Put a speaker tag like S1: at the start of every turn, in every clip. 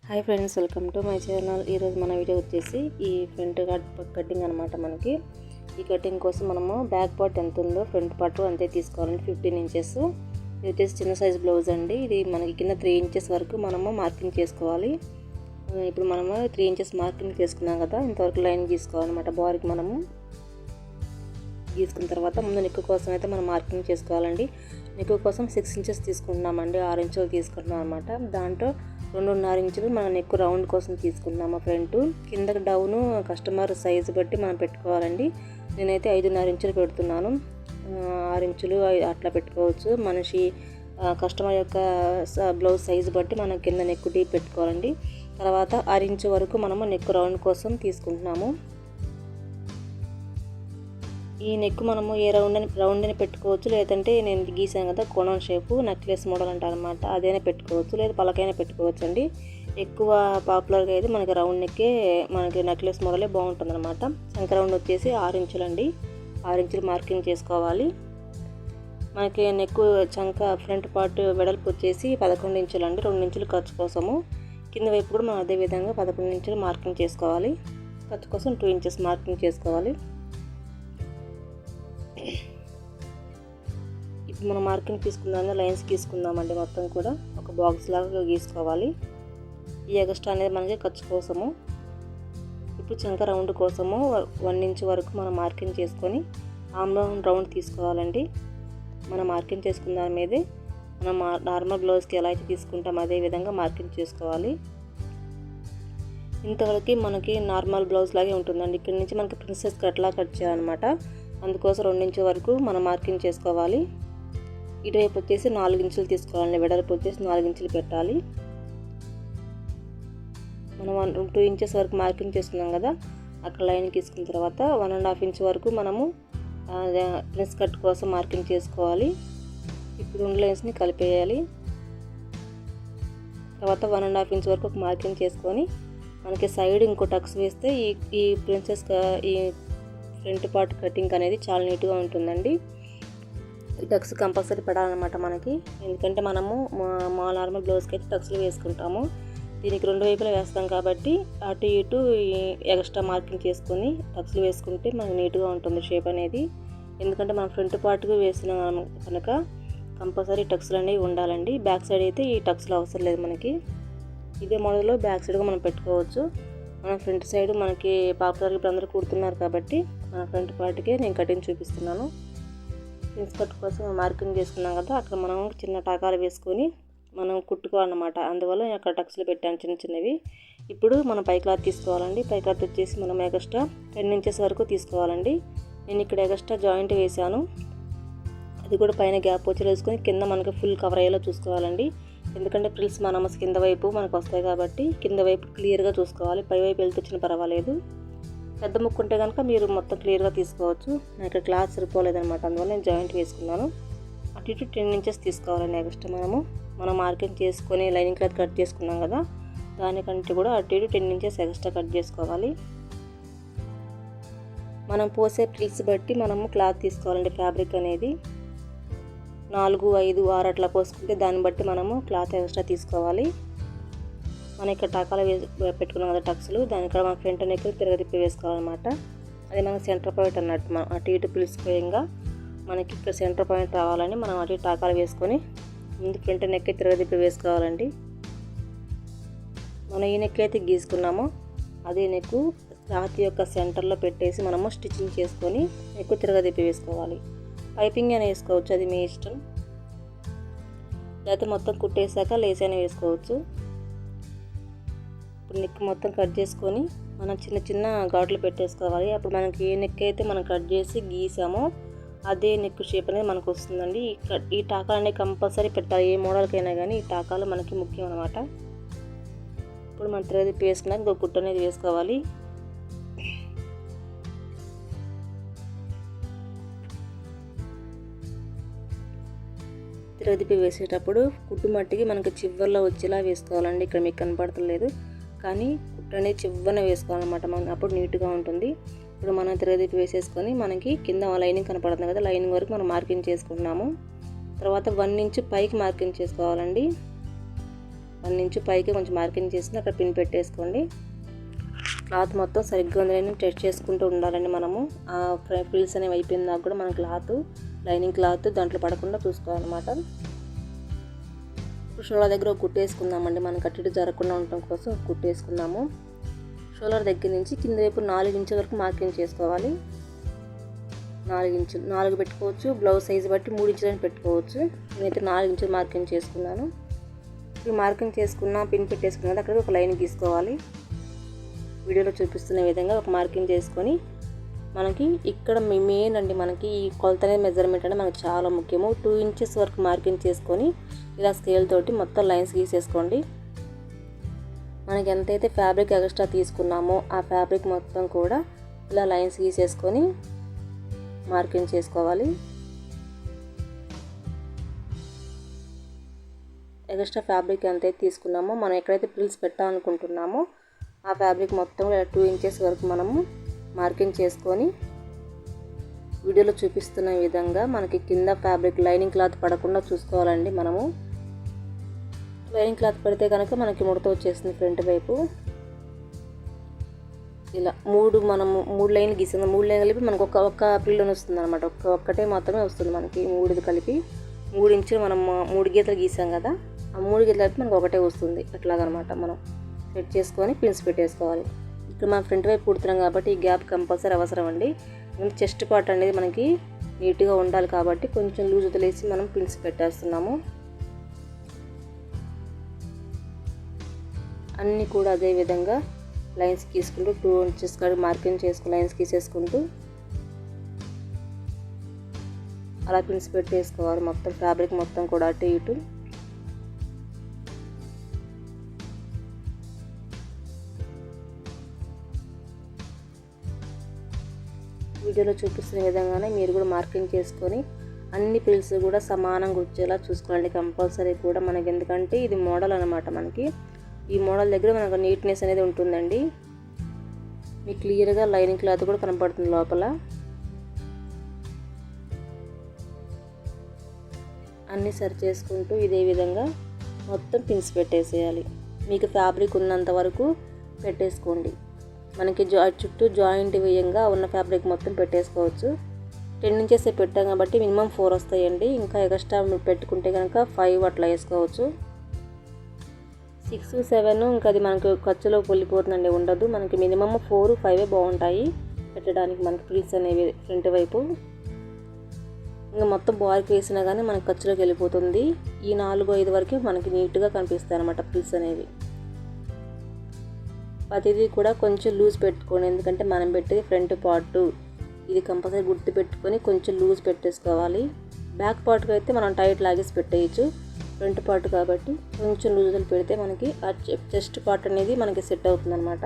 S1: Hi friends, welcome to my channel. ఈరోజు మన video వచ్చేసి ఈ ఫ్రంట్ కటింగ్ అనమాట. మనకి ఈ కటింగ్ కోసం మనము బ్యాక్ పార్ట్ ఎంత ఉందో ఫ్రంట్ పార్ట్ అంతే తీసుకోవాలండి. 15 ఇంచెస్. ఇది వచ్చేసి చిన్న సైజ్ బ్లౌజ్ అండి. ఇది మనకి కింద 3 ఇంచెస్ వరకు మనము మార్కింగ్ చేసుకోవాలి. ఇప్పుడు మనము 3 ఇంచెస్ మార్కింగ్ చేసుకున్నాం కదా, ఇంతవరకు లైన్ గీసుకోవాలన్నమాట. బార్కి మనము గీసుకున్న తర్వాత ముందు నెక్ కోసం అయితే మనం మార్కింగ్ చేసుకోవాలండి. నెక్ కోసం 6 ఇంచెస్ తీసుకుంటున్నామండి. 6 ఇంచులు తీసుకుంటున్నాం అనమాట. దాంట్లో 2.5 ఇంచులు మన నెక్ రౌండ్ కోసం తీసుకుంటున్నాము. ఫ్రంట్ కిందకి డౌను కస్టమర్ సైజు బట్టి మనం పెట్టుకోవాలండి. నేనైతే 5.5 ఇంచులు పెడుతున్నాను. 6 ఇంచులు అట్లా పెట్టుకోవచ్చు. మనిషి కస్టమర్ యొక్క బ్లౌజ్ సైజు బట్టి మనం కింద నెక్ డీప్ పెట్టుకోవాలండి. తర్వాత 6 ఇంచు వరకు మనము నెక్ రౌండ్ కోసం తీసుకుంటున్నాము. ఈ నెక్ మనము ఏ రౌండ్ అని పెట్టుకోవచ్చు, లేదంటే నేను గీసాను కదా కోణం షేపు నెక్లెస్ మోడల్ అంటారు అనమాట, అదైనా పెట్టుకోవచ్చు, లేదా పలకైనా పెట్టుకోవచ్చు అండి. ఎక్కువ పాపులర్గా అయితే మనకి రౌండ్ నెక్కే, మనకి నెక్లెస్ మోడలే బాగుంటుంది అనమాట. చంక రౌండ్ వచ్చేసి 6 ఇంచులు అండి. 6 ఇంచులు మార్కింగ్ చేసుకోవాలి. మనకి నెక్ చంక ఫ్రంట్ పార్ట్ వెడల్పు వచ్చేసి 11 ఇంచులు అండి. 2 ఇంచులు ఖర్చు కోసము. కింద వైపు కూడా మనం అదే విధంగా 11 ఇంచులు మార్కింగ్ చేసుకోవాలి. ఖర్చు కోసం 2 ఇంచెస్ మార్కింగ్ చేసుకోవాలి. ఇప్పుడు మనం మార్కింగ్ తీసుకుందాం, లైన్స్ గీసుకుందామండి. మొత్తం కూడా ఒక బాక్స్ లాగా గీసుకోవాలి. ఈ ఎక్స్ట్రా అనేది మనకి ఖర్చు కోసము. ఇప్పుడు చంక రౌండ్ కోసము 1 ఇంచ్ వరకు మనం మార్కింగ్ చేసుకొని ఆమ్లం రౌండ్ తీసుకోవాలండి. మనం మార్కింగ్ చేసుకున్న దాని మీదే మనం నార్మల్ బ్లౌజ్కి ఎలా అయితే తీసుకుంటాం అదే విధంగా మార్కింగ్ చేసుకోవాలి. ఇంతవరకు మనకి నార్మల్ బ్లౌజ్ లాగే ఉంటుందండి. ఇక్కడ నుంచి మనకి ప్రిన్సెస్ కట్లా కట్ చేయాలన్నమాట. అందుకోసం 2 ఇంచుల వరకు మనం మార్కింగ్ చేసుకోవాలి. ఇటువైపు వచ్చేసి 4 ఇంచులు తీసుకోవాలండి. వెడల్పు వచ్చేసి 4 ఇంచులు పెట్టాలి. మనం 2 ఇంచెస్ వరకు మార్కింగ్ చేసుకున్నాం కదా, అక్కడ లైన్ తీసుకున్న తర్వాత 1.5 ఇంచ్ వరకు మనము ప్రిన్స్ కట్ కోసం మార్కింగ్ చేసుకోవాలి. ఇప్పుడు 2 లైన్స్ని కలిపేయాలి. తర్వాత 1.5 ఇంచ్ వరకు ఒక మార్కింగ్ చేసుకొని మనకి సైడ్ ఇంకో టక్స్ వేస్తే ఈ ప్రిన్సెస్ ఈ ఫ్రంట్ పార్ట్ కటింగ్ అనేది చాలా నీట్గా ఉంటుందండి. ఈ టక్స్ కంపల్సరీ పడాలన్నమాట మనకి. ఎందుకంటే మనము మా నార్మల్ బ్లౌజ్కి అయితే టక్స్లు వేసుకుంటాము. దీనికి 2 వైపులా వేస్తాం కాబట్టి అటు ఇటు ఎక్స్ట్రా మార్కింగ్ చేసుకొని టక్స్లు వేసుకుంటే మనకి నీట్గా ఉంటుంది షేప్ అనేది. ఎందుకంటే మనం ఫ్రంట్ పార్ట్కి వేస్తున్నాం కనుక కంపల్సరీ టక్స్లు అనేవి ఉండాలండి. బ్యాక్ సైడ్ అయితే ఈ టక్స్లు అవసరం లేదు మనకి. ఇదే మోడల్లో బ్యాక్ సైడ్గా మనం పెట్టుకోవచ్చు. మన ఫ్రంట్ సైడ్ మనకి పాపులర్గా ఇప్పుడు అందరూ కుడుతున్నారు కాబట్టి మన ఫ్రంట్ పార్ట్కే నేను కటింగ్ చూపిస్తున్నాను. ప్రిన్స్ కట్ కోసం మార్కింగ్ చేసుకున్నాం కదా, అక్కడ మనం చిన్న టాకాలు వేసుకొని మనం కుట్టుకోవాలన్నమాట. అందువల్ల నేను అక్కడ టక్స్లు పెట్టాను చిన్న చిన్నవి. ఇప్పుడు మనం పై క్లాత్ తీసుకోవాలండి. పై క్లాత్ వచ్చేసి మనం ఎక్స్ట్రా 10 ఇంచెస్ వరకు తీసుకోవాలండి. నేను ఇక్కడ ఎక్స్ట్రా జాయింట్ వేసాను. అది కూడా పైన గ్యాప్ వచ్చి వేసుకొని కింద మనకి ఫుల్ కవర్ అయ్యేలా చూసుకోవాలండి. ఎందుకంటే ఫ్రిల్స్ మన కింద వైపు మనకు వస్తాయి కాబట్టి కింద వైపు క్లియర్గా చూసుకోవాలి. పై వైపు వెళ్తే వచ్చిన పర్వాలేదు. పెద్ద ముక్కు ఉంటే కనుక మీరు మొత్తం క్లియర్గా తీసుకోవచ్చు. నాకు ఇక్కడ క్లాత్ సరిపోలేదనమాట, అందువల్ల నేను జాయింట్ వేసుకున్నాను. అటు ఇటు 10 ఇంచెస్ తీసుకోవాలండి. నెక్స్ట్ మనం మార్కింగ్ చేసుకొని లైనింగ్ క్లాత్ కట్ చేసుకున్నాం కదా, దానికంటే కూడా అటు ఇటు 10 ఇంచెస్ ఎక్స్ట్రా కట్ చేసుకోవాలి. మనం పోసే ఫ్రిల్స్ బట్టి మనము క్లాత్ తీసుకోవాలండి. ఫ్యాబ్రిక్ అనేది 4, 5, 6 అట్లా పోసుకుంటే దాన్ని బట్టి మనము క్లాత్ ఎక్స్ట్రా తీసుకోవాలి. మనం ఇక్కడ టాకాలు పెట్టుకున్నాం కదా టక్స్లు, దాని ఇక్కడ మన ఫ్రంట్ నెక్ తిరగతిప్పి వేసుకోవాలన్నమాట. అది మనకు సెంటర్ పాయింట్ అన్నట్టు. మనం అటు ఇటు పిలిచిపోయంగా మనకి ఇక్కడ సెంటర్ పాయింట్ రావాలని మనం అటు ఇటు టాకాలు వేసుకొని ముందు ఫ్రంట్ నెక్ తిరగతిప్పి వేసుకోవాలండి. మనం ఈ నెక్ అయితే గీసుకున్నామో అదే నెక్ క్లాత్ యొక్క సెంటర్లో పెట్టేసి మనము స్టిచ్చింగ్ చేసుకొని నెక్ తిరగతిప్పి వేసుకోవాలి. పైపింగ్ అని వేసుకోవచ్చు, అది మీ ఇష్టం. లేకపోతే మొత్తం కుట్టేసాక లేస్ అయినా వేసుకోవచ్చు. ఇప్పుడు నెక్ మొత్తం కట్ చేసుకొని మనం చిన్న చిన్న ఘాట్లు పెట్టేసుకోవాలి. అప్పుడు మనకి ఏ నెక్ అయితే మనం కట్ చేసి గీసామో అదే నెక్ షేప్ అనేది మనకు వస్తుందండి. ఈ టాకాలు అనేవి కంపల్సరీ పెట్టాలి. ఏ మోడల్కైనా కానీ ఈ టాకాలు మనకి ముఖ్యం అన్నమాట. ఇప్పుడు మనం తిరగతిప్పి వేసుకున్నాక ఇంకో కుట్టు అనేది వేసుకోవాలి. తిరగతిప్పి వేసేటప్పుడు కుట్టు మట్టికి మనకి చివర్లో వచ్చేలా వేసుకోవాలండి. ఇక్కడ మీకు కనపడతలేదు కానీ కుట్టు అనేది చివరన వేసుకోవాలన్నమాట. అప్పుడు నీట్గా ఉంటుంది. ఇప్పుడు మనం తిరగతిప్పి వేసేసుకొని మనకి కింద లైనింగ్ కనపడుతుంది కదా, లైనింగ్ వరకు మనం మార్కింగ్ చేసుకుంటున్నాము. తర్వాత 1 ఇంచ్ పైకి మార్కింగ్ చేసుకోవాలండి. 1 ఇంచు పైకి కొంచెం మార్కింగ్ చేసుకుని అక్కడ పిన్ పెట్టేసుకోండి. క్లాత్ మొత్తం సరిగ్గా ఉందని టెస్ట్ చేసుకుంటూ ఉండాలండి మనము. ఆ ఫ్రిల్స్ అనేవి అయిపోయిన దాకా కూడా మన క్లాత్ లైనింగ్ క్లాత్ దాంట్లో పడకుండా చూసుకోవాలన్నమాట. ఇప్పుడు షోల్డర్ దగ్గర ఒక కుట్టు వేసుకుందామండి. మనం కట్టిటు జరగకుండా ఉండటం కోసం ఒక కుట్టు వేసుకుందాము. షోల్డర్ దగ్గర నుంచి కింద వైపు 4 ఇంచుల వరకు మార్కింగ్ చేసుకోవాలి. 4 ఇంచులు 4 పెట్టుకోవచ్చు, బ్లౌజ్ సైజు బట్టి 3 ఇంచులని పెట్టుకోవచ్చు. నేనైతే 4 ఇంచులు మార్కింగ్ చేసుకున్నాను. ఇప్పుడు మార్కింగ్ చేసుకున్న పిన్ పెట్టేసుకున్న అక్కడ ఒక లైన్ గీసుకోవాలి. వీడియోలో చూపిస్తున్న విధంగా ఒక మార్కింగ్ చేసుకొని మనకి ఇక్కడ మెయిన్ అండి, మనకి ఈ కొలత అనేది మెజర్మెంట్ అంటే మనకి చాలా ముఖ్యము. 2 ఇంచెస్ వరకు మార్కింగ్ చేసుకొని ఇలా స్కేల్ తోటి మొత్తం లైన్స్ గీసేసుకోండి. మనకి ఎంతైతే ఫ్యాబ్రిక్ ఎక్స్ట్రా తీసుకున్నామో ఆ ఫ్యాబ్రిక్ మొత్తం కూడా ఇలా లైన్స్ గీసేసుకొని మార్కింగ్ చేసుకోవాలి. ఎక్స్ట్రా ఫ్యాబ్రిక్ ఎంతైతే తీసుకున్నామో మనం ఎక్కడైతే ప్రిల్స్ పెట్టాలనుకుంటున్నామో ఆ ఫ్యాబ్రిక్ మొత్తం 2 ఇంచెస్ వరకు మనము మార్కింగ్ చేసుకొని వీడియోలో చూపిస్తున్న విధంగా మనకి కింద ఫ్యాబ్రిక్ లైనింగ్ క్లాత్ పడకుండా చూసుకోవాలండి. మనము లైనింగ్ క్లాత్ పడితే కనుక మనకి ముడత వచ్చేస్తుంది ఫ్రంట్ వైపు. ఇలా మనము 3 లైన్లు గీసాము. 3 లైన్లు కలిపి మనకు ఒక్క ప్రిల్లోనే వస్తుంది అనమాట. ఒక్కటే మాత్రమే వస్తుంది మనకి. 3 కలిపి 3 ఇంచులు మనం 3 గీతలు గీసాం కదా, ఆ 3 గీతలు కలిపి మనకు ఒకటే వస్తుంది. అట్లాగనమాట మనం సెట్ చేసుకొని పిన్స్ పెట్టేసుకోవాలి. ఇక్కడ మనం ఫ్రంట్ వైపు కుడుతున్నాం కాబట్టి ఈ గ్యాప్ కంపల్సరీ అవసరం అండి. చెస్ట్ పార్ట్ అనేది మనకి నీట్గా ఉండాలి కాబట్టి కొంచెం లూజ్ వదిలేసి మనం పిన్స్ పెట్టేస్తున్నాము. అన్నీ కూడా అదే విధంగా లైన్స్ గీసుకుంటూ 2 ఇంచెస్ కాడ మార్కింగ్ చేసుకుని లైన్స్ గీసేసుకుంటూ అలా పిన్స్ పెట్టేసుకోవాలి. మొత్తం ఫ్యాబ్రిక్ మొత్తం కూడా అటు ఇటు. వీడియోలో చూపిస్తున్న విధంగానే మీరు కూడా మార్కింగ్ చేసుకొని అన్ని పిల్స్ కూడా సమానంగా వచ్చేలా చూసుకోండి కంపల్సరీ కూడా. మనకి ఎందుకంటే ఇది మోడల్ అనమాట. మనకి ఈ మోడల్ దగ్గర మనకు నీట్నెస్ అనేది ఉంటుందండి. మీకు క్లియర్గా లైనింగ్ క్లాత్ కూడా కనపడుతుంది లోపల. అన్నీ సరి చేసుకుంటూ ఇదే విధంగా మొత్తం పిన్స్ పెట్టేసేయాలి. మీకు ఫ్యాబ్రిక్ ఉన్నంత వరకు పెట్టేసుకోండి. మనకి చుట్టూ జాయింట్ వేయంగా ఉన్న ఫ్యాబ్రిక్ మొత్తం పెట్టేసుకోవచ్చు. 10 ఇంచెస్ పెట్టాం కాబట్టి మినిమం 4 వస్తాయండి. ఇంకా ఎక్స్ట్రా పెట్టుకుంటే కనుక 5 అట్లా వేసుకోవచ్చు. 6, 7 ఇంకా అది మనకు ఖర్చులో వెళ్ళిపోతుందండి, ఉండదు. మనకి మినిమం 4, 5 బాగుంటాయి పెట్టడానికి మనకి ప్రిల్స్ అనేవి ఫ్రంట్ వైపు. ఇంకా మొత్తం బార్కి వేసినా కానీ మనకి ఖర్చులోకి వెళ్ళిపోతుంది. ఈ 4, 5 వరకు మనకి నీట్గా కనిపిస్తాయి అన్నమాట ప్రిల్స్ అనేవి. ప్రతిదీ కూడా కొంచెం లూజ్ పెట్టుకోండి, ఎందుకంటే మనం పెట్టేది ఫ్రంట్ పార్ట్. ఇది కంపల్సరీ గుర్తు పెట్టుకొని కొంచెం లూజ్ పెట్టేసుకోవాలి. బ్యాక్ పార్ట్కి అయితే మనం టైట్ లాగేసి పెట్టేయచ్చు. ఫ్రంట్ పార్ట్ కాబట్టి కొంచెం లూజులు పెడితే మనకి ఆ చెస్ట్ పార్ట్ అనేది మనకి సెట్ అవుతుంది అనమాట.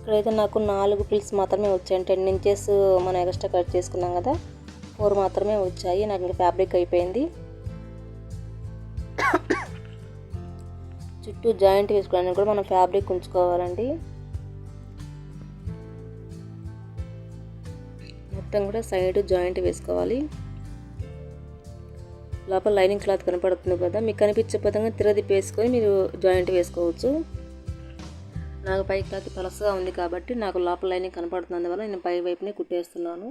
S1: ఇక్కడైతే నాకు 4 పిల్స్ మాత్రమే వచ్చాయి. 10 ఇంచెస్ మనం ఎక్స్ట్రా కట్ చేసుకున్నాం కదా, 4 మాత్రమే వచ్చాయి. నాకు ఇంకా ఫ్యాబ్రిక్ అయిపోయింది. చుట్టూ జాయింట్ వేసుకోవడానికి కూడా మనం ఫ్యాబ్రిక్ ఉంచుకోవాలండి. మొత్తం కూడా సైడ్ జాయింట్ వేసుకోవాలి. లోపల లైనింగ్ క్లాత్ కనపడుతుంది కదా, మీకు కనిపించే విధంగా తిరగదిప్పేసుకొని మీరు జాయింట్ వేసుకోవచ్చు. నాకు పై క్లాత్ పలసగా ఉంది కాబట్టి నాకు లోపల లైనింగ్ కనపడుతుంది, అందువల్ల నేను పై వైపునే కుట్టేస్తున్నాను.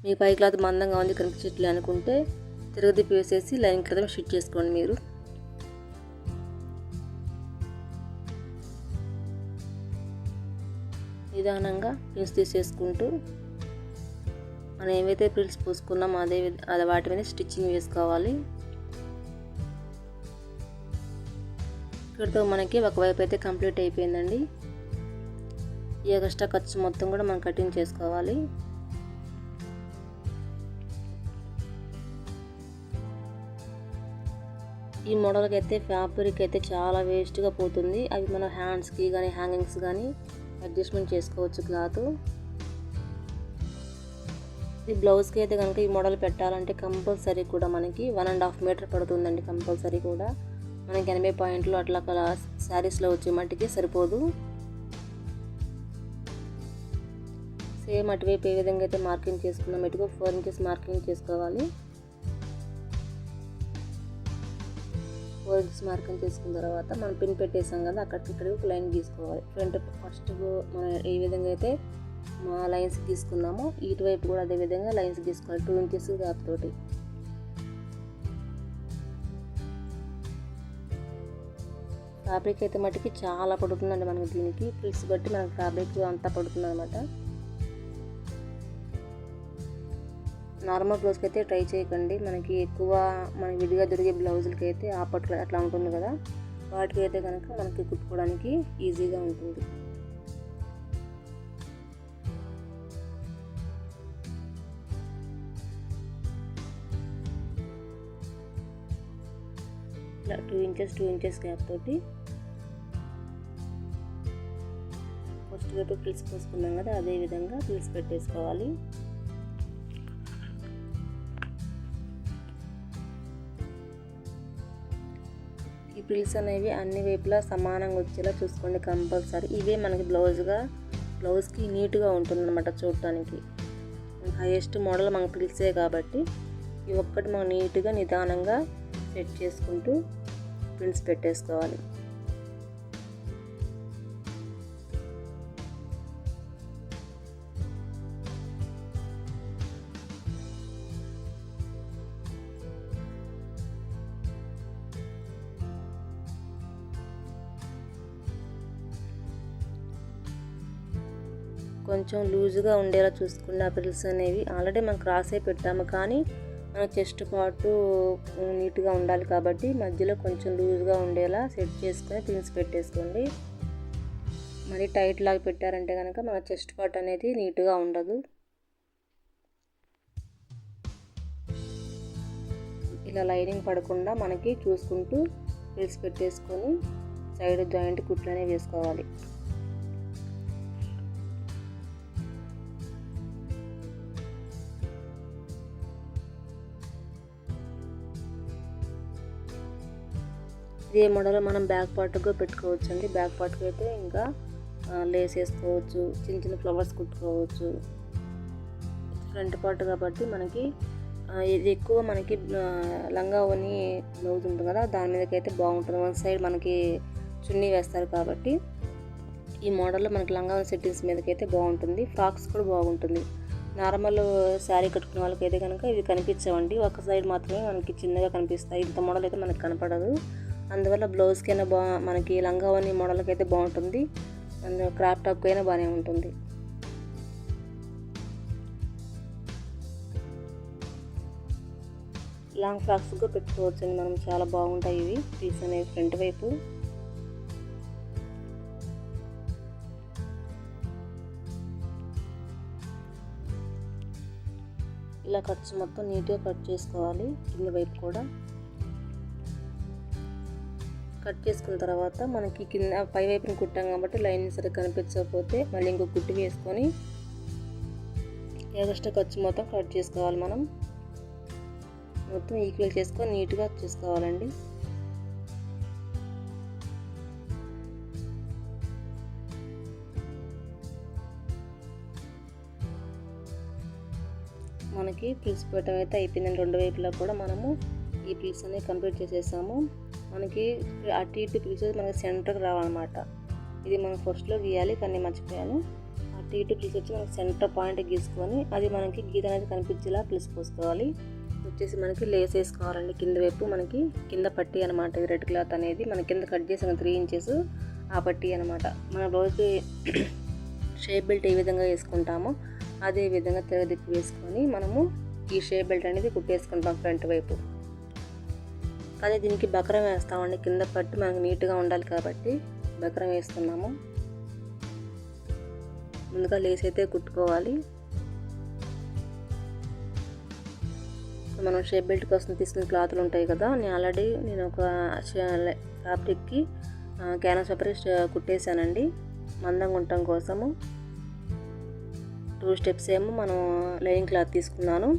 S1: మీ పై క్లాత్ మందంగా ఉంది కనిపించట్లే అనుకుంటే తిరగదిప్పి వేసేసి లైనింగ్ క్లాత్ స్టిచ్ చేసుకోండి. మీరు నిదానంగా పిన్స్ తీసేసుకుంటూ మనం ఏవైతే ప్రిల్స్ పూసుకున్నామో అదే వాటి మీద స్టిచ్చింగ్ వేసుకోవాలి. ఇక్కడితో మనకి ఒకవైపు అయితే కంప్లీట్ అయిపోయిందండి. ఈ ఎక్స్ట్రా ఖర్చు మొత్తం కూడా మనం కటింగ్ చేసుకోవాలి. ఈ మోడల్కి అయితే ఫ్యాబ్రిక్ అయితే చాలా వేస్ట్గా పోతుంది. అవి మన హ్యాండ్స్కి కానీ హ్యాంగింగ్స్ కానీ అడ్జస్ట్మెంట్ చేసుకోవచ్చు క్లాత్. ఈ బ్లౌజ్కి అయితే కనుక ఈ మోడల్ పెట్టాలంటే కంపల్సరీ కూడా మనకి 1.5 మీటర్ పడుతుందండి. కంపల్సరీ కూడా మనకి 80 పాయింట్లు అట్లా శారీస్లో వచ్చే మట్టికి సరిపోదు. సేమ్ అటువైపు ఏ విధంగా అయితే మార్కింగ్ చేసుకున్నాం ఇటుగా 4 ఇంచెస్ మార్కింగ్ చేసుకోవాలి. 4 ఇంచెస్ మార్కింగ్ చేసుకున్న తర్వాత మనం పిన్ పెట్టేసాం కదా, అక్కడికి ఇక్కడికి ఒక లైన్ గీసుకోవాలి. ఫ్రంట్ ఫస్ట్ మనం ఏ విధంగా అయితే మా లైన్స్ గీసుకున్నామో ఇటువైపు కూడా అదే విధంగా లైన్స్ గీసుకోవాలి 2 ఇంచెస్ గ్యాప్ తోటి. ఫ్యాబ్రిక్ అయితే మటుకి చాలా పడుతుందండి మనకి, దీనికి ఫ్రిల్స్ బట్టి మనకి ఫ్యాబ్రిక్ అంతా పడుతుంది అనమాట. నార్మల్ బ్లౌజ్కి అయితే ట్రై చేయకండి, మనకి ఎక్కువ మనకి విడిగా దొరికే బ్లౌజులకి అయితే ఆ పట్టు అట్లా ఉంటుంది కదా, వాటికి అయితే కనుక మనకి కుట్టుకోవడానికి ఈజీగా ఉంటుంది. ఇలా 2 ఇంచెస్ గ్యాప్ తోటి ఫస్ట్ వైపు ఫ్రిల్స్ పోసుకున్నాం కదా, అదే విధంగా ఫ్రిల్స్ పెట్టేసుకోవాలి. ఈ ఫ్రిల్స్ అనేవి అన్ని వైపులా సమానంగా వచ్చేలా చూసుకోండి కంపల్సరీ. ఇవే మనకి బ్లౌజ్కి నీట్గా ఉంటుంది అనమాట చూడటానికి. హైయెస్ట్ మోడల్ మనకు ఫ్రిల్సే కాబట్టి ఈ ఒక్కటి మనం నీట్గా నిదానంగా సెట్ చేసుకుంటూ ప్రింట్స్ పెట్టేసుకోవాలి. కొంచెం లూజుగా ఉండేలా చూసుకున్న ఫ్రిల్స్ అనేవి ఆల్రెడీ మనం క్రాసే పెట్టాము, కానీ మన చెస్ట్ పార్ట్ నీట్గా ఉండాలి కాబట్టి మధ్యలో కొంచెం లూజ్గా ఉండేలా సెట్ చేసుకొని పిన్స్ పెట్టేసుకోండి. మరి టైట్ లాగా పెట్టారంటే కనుక మన చెస్ట్ పార్ట్ అనేది నీట్గా ఉండదు. ఇలా లైనింగ్ పడకుండా మనకి చూసుకుంటూ పిన్స్ పెట్టేసుకొని సైడ్ జాయింట్ కుట్లనే వేసుకోవాలి. ఇదే మోడల్ మనం బ్యాక్ పార్ట్గా పెట్టుకోవచ్చు అండి. బ్యాక్ పార్ట్కి అయితే ఇంకా లేస్ వేసుకోవచ్చు, చిన్న చిన్న ఫ్లవర్స్ కుట్టుకోవచ్చు. ఫ్రంట్ పార్ట్ కాబట్టి మనకి ఇది ఎక్కువ మనకి లంగా ఓని బ్లౌజ్ ఉంటుంది కదా, దాని మీదకైతే బాగుంటుంది. వన్ సైడ్ మనకి చున్నీ వేస్తారు కాబట్టి ఈ మోడల్లో మనకి లంగా ఓని సెట్టింగ్స్ మీదకైతే బాగుంటుంది. ఫ్రాక్స్ కూడా బాగుంటుంది. నార్మల్ శారీ కట్టుకునే వాళ్ళకైతే కనుక ఇవి కనిపించవండి, ఒక సైడ్ మాత్రమే మనకి చిన్నగా కనిపిస్తాయి. ఇంత మోడల్ అయితే మనకి కనపడదు. అందువల్ల బ్లౌజ్కైనా మనకి లంగా ఓని మోడల్కి అయితే బాగుంటుంది, అందులో క్రాప్ టాప్కి అయినా బాగానే ఉంటుంది. లాంగ్ ఫ్రాక్స్గా పెట్టుకోవచ్చు అండి మనం, చాలా బాగుంటాయి ఇవి పీస్ అనేవి ఫ్రంట్ వైపు. ఇలా కట్స్ మొత్తం నీట్గా కట్ చేసుకోవాలి. కింద వైపు కూడా కట్ చేసుకున్న తర్వాత మనకి కింద పై వైపుని కుట్టాం కాబట్టి లైన్ సరిగ్గా కనిపించకపోతే మళ్ళీ ఇంకో కుట్టి వేసుకొని ఎగస్ట్రా ఖర్చు మొత్తం కట్ చేసుకోవాలి. మనం మొత్తం ఈక్వల్ చేసుకొని నీట్గా చేసుకోవాలండి. మనకి పిల్స్ పెట్టడం అయితే అయిపోయిందండి. రెండు వైపులా కూడా మనము ఈ పిల్స్ అనేవి కంప్లీట్ చేసేసాము. మనకి అటు ఇటు పిల్స్ మనకి సెంటర్కి రావాలన్నమాట. ఇది మనం ఫస్ట్లో గీయాలి, కానీ మర్చిపోయాను. అటు ఇటు పిల్స్ వచ్చి మనకి సెంటర్ పాయింట్ గీసుకొని అది మనకి గీత అనేది కనిపించేలా పిల్స్ పోసుకోవాలి. వచ్చేసి మనకి లేస్ వేసుకోవాలండి. కింద వైపు మనకి కింద పట్టీ అనమాట. ఇది రెడ్ క్లాత్ అనేది మన కింద కట్ చేసిన 3 ఇంచెస్ ఆ పట్టీ అనమాట. మన బ్లౌజ్కి షేప్ బెల్ట్ ఏ విధంగా వేసుకుంటామో అదే విధంగా తిరగదిప్పి వేసుకొని మనము ఈ షేప్ బెల్ట్ అనేది కుట్టేసుకుంటాం ఫ్రంట్ వైపు. కానీ దీనికి బక్రం వేస్తామండి. కింద పట్టు మనకు నీట్గా ఉండాలి కాబట్టి బక్రం వేస్తున్నాము. ముందుగా లేస్ అయితే కుట్టుకోవాలి. మనం షేప్ బెల్ట్ కోసం తీసుకున్న క్లాత్లు ఉంటాయి కదా, నేను ఒక ఫ్యాబ్రిక్కి క్యాన్వాస్ పేపర్ కుట్టేశానండి మందంగా ఉండటం కోసము. 2 స్టెప్స్ ఏమో మనం లైనింగ్ క్లాత్ తీసుకున్నాను,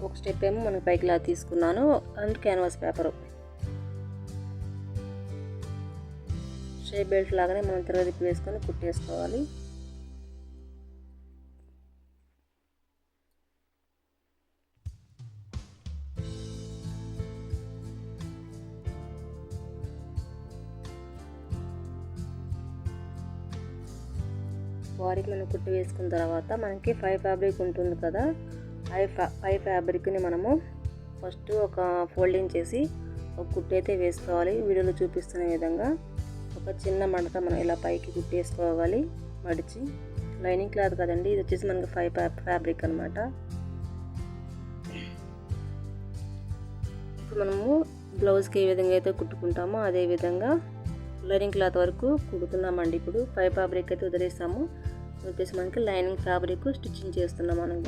S1: ఒక స్టెప్ ఏమో మనం పై క్లాత్ తీసుకున్నాను and canvas paper. Shape belt లాగానే మనం తిరగదిప్పి వేసుకొని కుట్టేసుకోవాలి. వారికి మనం కుట్టు వేసుకున్న తర్వాత మనకి 5 ఫ్యాబ్రిక్ ఉంటుంది కదా, 5 ఫ్యాబ్రిక్ని మనము ఫస్ట్ ఒక ఫోల్డింగ్ చేసి ఒక కుట్టు అయితే వేసుకోవాలి. వీడియోలో చూపిస్తున్న విధంగా ఒక చిన్న మడత మనం ఇలా పైకి కుట్టేసుకోవాలి. మడిచి లైనింగ్ క్లాత్ కదండి, ఇది వచ్చేసి మనకి 5 ఫ్యాబ్రిక్ అనమాట. ఇప్పుడు మనము బ్లౌజ్కి ఏ విధంగా అయితే కుట్టుకుంటామో అదే విధంగా లైనింగ్ క్లాత్ వరకు కుడుతున్నామండి. ఇప్పుడు 5 ఫ్యాబ్రిక్ అయితే వదిలేసాము, వచ్చేసి మనకి లైనింగ్ ఫ్యాబ్రిక్ స్టిచ్చింగ్ చేస్తున్నాం. మనం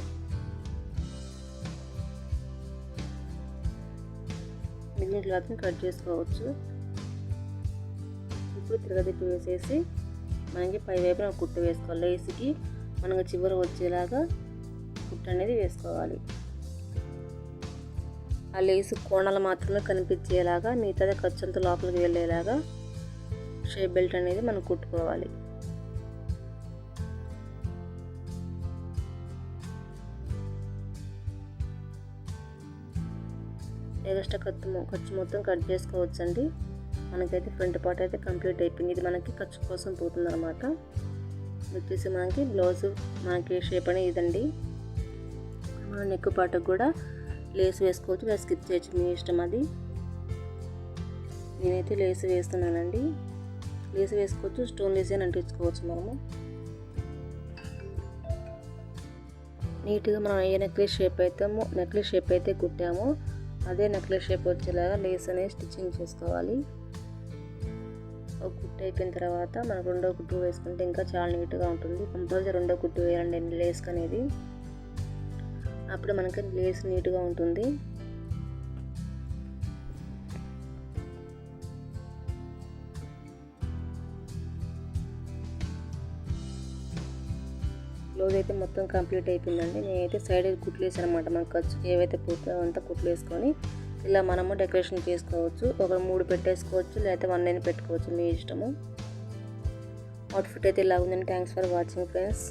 S1: మిగిలిన క్లాత్ని కట్ చేసుకోవచ్చు. ఇప్పుడు తిరగదిప్పి వేసేసి మనకి పై వైపున కుట్టు వేసుకోవాలి. లేస్కి మనకు చివర వచ్చేలాగా కుట్టు అనేది వేసుకోవాలి. ఆ లేసు కోణాలు మాత్రమే కనిపించేలాగా, మిగతాది ఖర్చంతా లోపలికి వెళ్ళేలాగా షేప్ బెల్ట్ అనేది మనం కుట్టుకోవాలి. ఎగస్ట్రా ఖర్చు మొత్తం కట్ చేసుకోవచ్చండి. మనకైతే ఫ్రంట్ పార్ట్ అయితే కంప్లీట్ అయిపోయింది. ఇది మనకి ఖర్చు కోసం పోతుంది అనమాట. వచ్చేసి మనకి బ్లౌజ్ మనకి షేప్ అనేది ఇదండి. మనం నెక్ పార్ట్కి కూడా లేస్ వేసుకోవచ్చు, లేదా స్కిప్ చేయొచ్చు, మీ ఇష్టం అది. నేనైతే లేస్ వేస్తున్నానండి. లేస్ వేసుకోవచ్చు, స్టోన్ లేస్ అని అంటించుకోవచ్చు. మనము నీట్గా మనం ఏ నెక్లెస్ షేప్ అయితే కుట్టామో అదే నెక్లెస్ షేప్ వచ్చేలాగా లేస్ అనేది స్టిచ్చింగ్ చేసుకోవాలి. ఒక కుట్టు అయిపోయిన తర్వాత మనం రెండో కుట్టు వేసుకుంటే ఇంకా చాలా నీట్గా ఉంటుంది. కంపల్సరీ రెండో కుట్టు వేయాలండి లేస్ అనేది, అప్పుడు మనకి లేస్ నీట్గా ఉంటుంది. బ్లౌజ్ అయితే మొత్తం కంప్లీట్ అయిపోయిందండి. నేనైతే సైడ్ కుట్లు వేసాను అనమాట. మన ఖర్చుకి ఏవైతే పోతుందో అంతా కుట్లు వేసుకొని ఇలా మనము డెకరేషన్ చేసుకోవచ్చు. ఒక 3 పెట్టేసుకోవచ్చు, లేకపోతే 1 పెట్టుకోవచ్చు, మీ ఇష్టము. అవుట్ఫిట్ అయితే ఇలా ఉందండి. Thanks for watching friends.